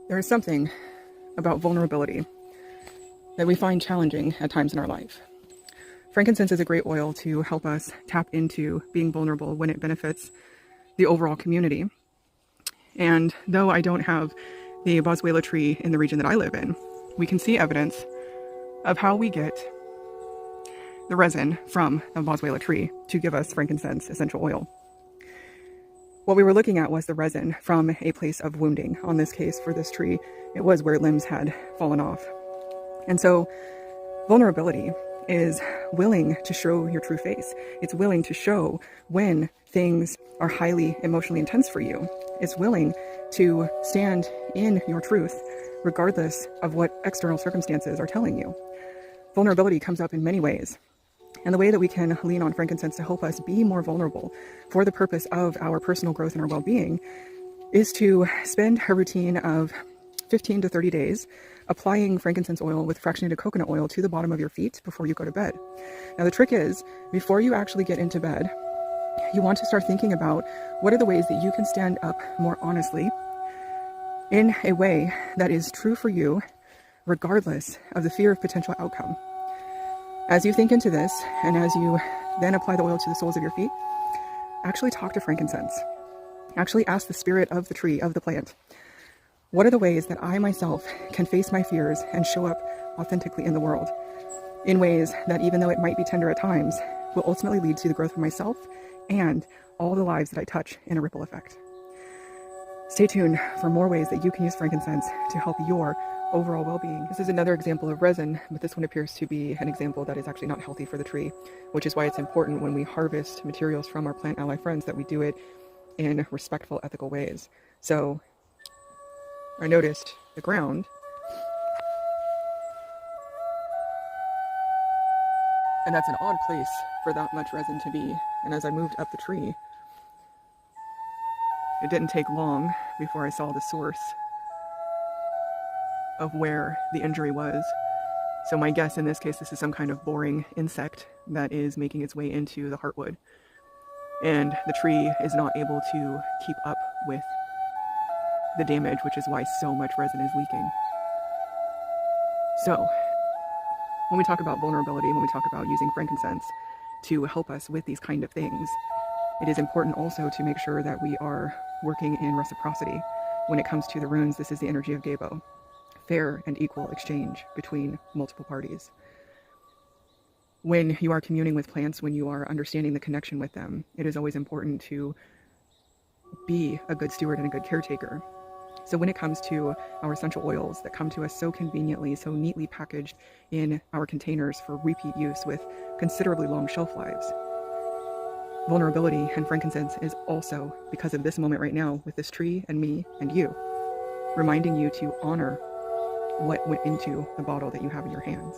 There is something about vulnerability that we find challenging at times in our life. Frankincense is a great oil to help us tap into being vulnerable when it benefits the overall community. And though I don't have the boswellia tree in the region that I live in, we can see evidence of how we get the resin from the boswellia tree to give us frankincense essential oil. What we were looking at was the resin from a place of wounding. On this case, for this tree, it was where limbs had fallen off. And so vulnerability is willing to show your true face. It's willing to show when things are highly emotionally intense for you. It's willing to stand in your truth regardless of what external circumstances are telling you. Vulnerability comes up in many ways. And the way that we can lean on frankincense to help us be more vulnerable for the purpose of our personal growth and our well-being is to spend a routine of 15 to 30 days applying frankincense oil with fractionated coconut oil to the bottom of your feet before you go to bed. Now, the trick is, before you actually get into bed, you want to start thinking about what are the ways that you can stand up more honestly in a way that is true for you, regardless of the fear of potential outcome. As you think into this, and as you then apply the oil to the soles of your feet, actually talk to frankincense. Actually ask the spirit of the tree, of the plant, what are the ways that I myself can face my fears and show up authentically in the world in ways that, even though it might be tender at times, will ultimately lead to the growth of myself and all the lives that I touch in a ripple effect. Stay tuned for more ways that you can use frankincense to help your overall well-being. This is another example of resin, but this one appears to be an example that is actually not healthy for the tree, which is why it's important when we harvest materials from our plant ally friends that we do it in respectful, ethical ways. So I noticed the ground, and that's an odd place for that much resin to be. And as I moved up the tree, it didn't take long before I saw the source of where the injury was. So my guess in this case, this is some kind of boring insect that is making its way into the heartwood. And the tree is not able to keep up with the damage, which is why so much resin is leaking. So when we talk about vulnerability, when we talk about using frankincense to help us with these kind of things, it is important also to make sure that we are working in reciprocity. When it comes to the runes, this is the energy of Gebo. Fair and equal exchange between multiple parties. When you are communing with plants, when you are understanding the connection with them, it is always important to be a good steward and a good caretaker. So when it comes to our essential oils that come to us so conveniently, so neatly packaged in our containers for repeat use with considerably long shelf lives, vulnerability and frankincense is also, because of this moment right now with this tree and me and you, reminding you to honor what went into the bottle that you have in your hands.